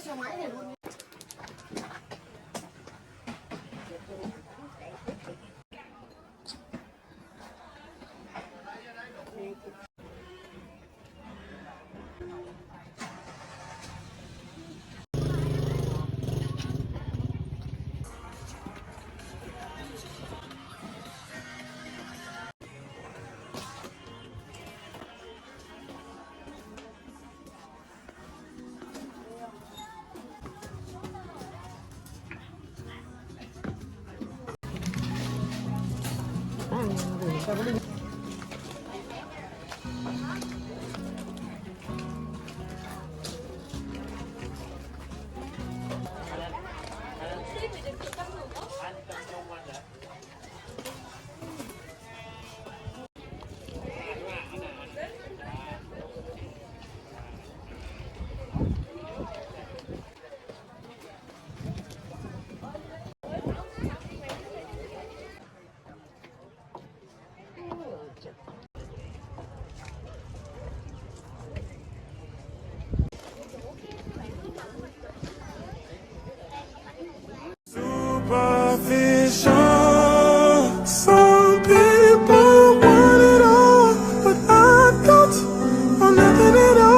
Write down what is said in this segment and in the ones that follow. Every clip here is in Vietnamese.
xe máy này luôn. Superficial. Some people want it all, but I don't want nothing at all.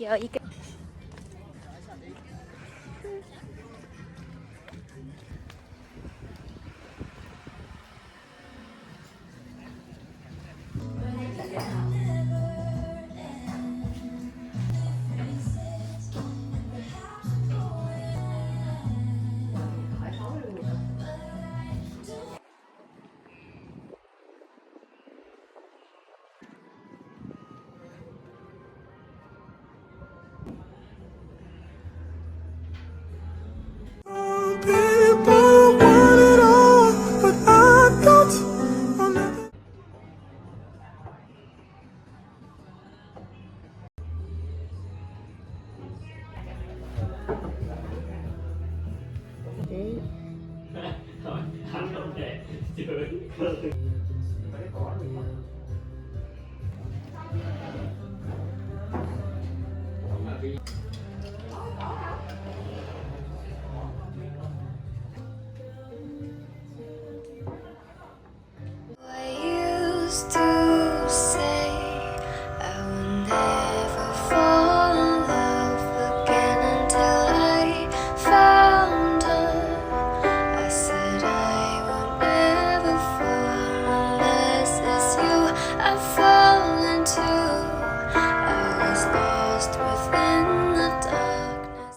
giờ gì kìa. People want it all, but I don't want nothing. Anh không thể chửi. I used to say I would never fall in love again until I found her. I said I would never fall unless it's you I fall into. I was lost within the darkness.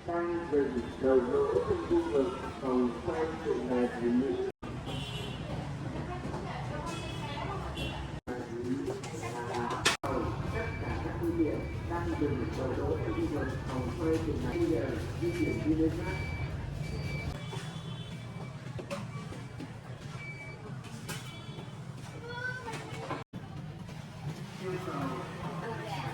Tăng dừng đầu lỗ trong khu vực phòng quay sự này thì tất cả các phương tiện đang dừng đầu lỗ trong khu vực phòng quay sự này bây giờ di chuyển đi lên khác. Yêu cầu tất cả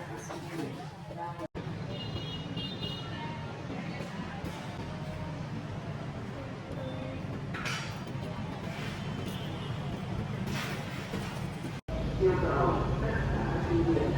các phương tiện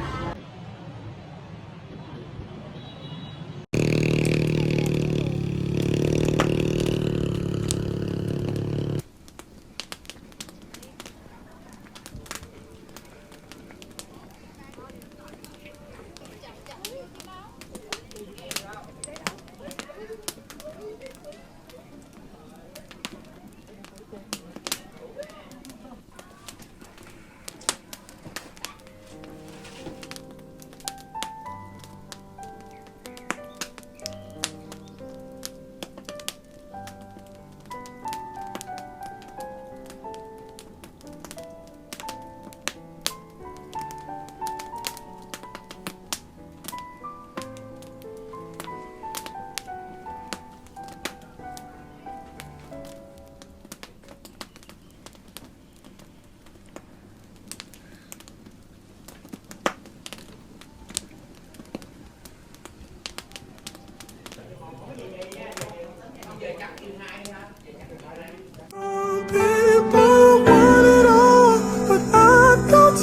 People want it all, but I don't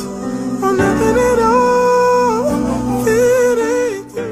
want nothing at all. It ain't you.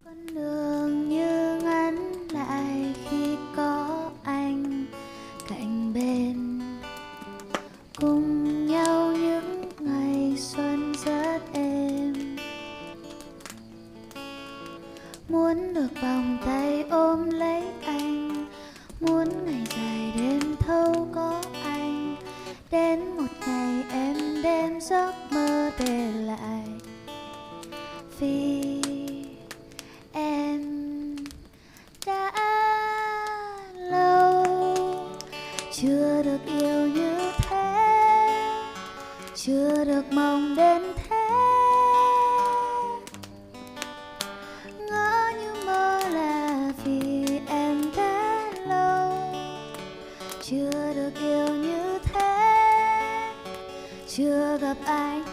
Con đường như ngắn lại khi có anh cạnh bên, cùng nhau những ngày xuân rất êm. Muốn được vòng tay ôm lấy anh, muốn ngày dài đêm thâu có anh, đến một ngày em đêm giấc mơ về lại. Vì em đã lâu chưa được yêu như thế, chưa được mong đến thế. gặp ai nữa.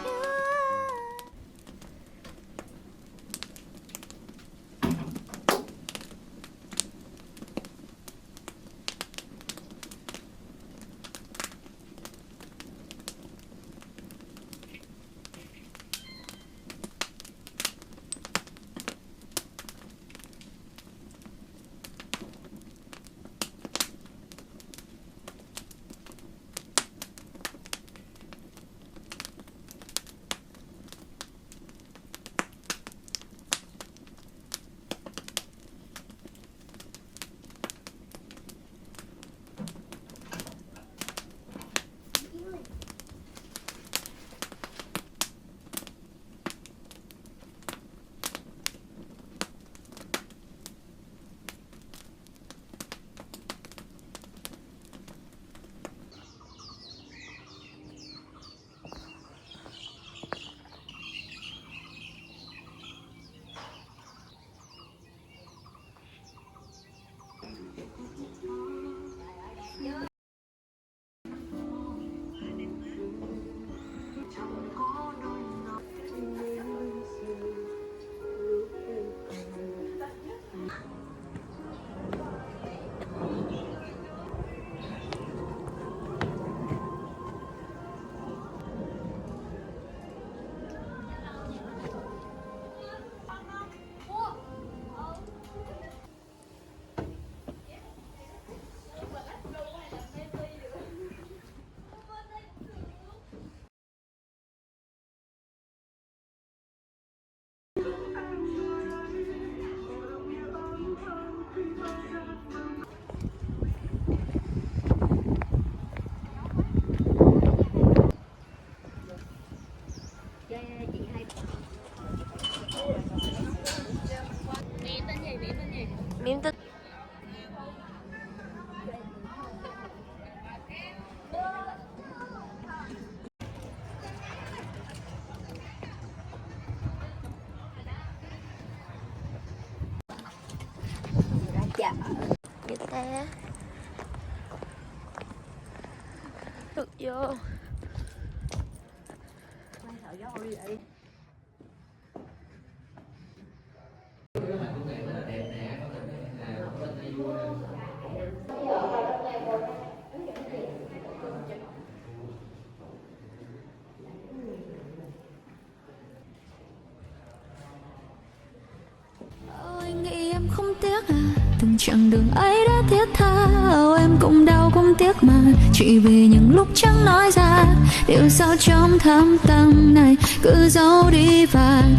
Miếng tức. Dạ. Người ta được vô. Anh nghĩ em không tiếc à? Từng chặng đường ấy đã thiết tha. Em cũng đau cũng tiếc mà, chỉ vì những lúc chẳng nói ra. Điều sao trong thâm tâm này cứ giấu đi và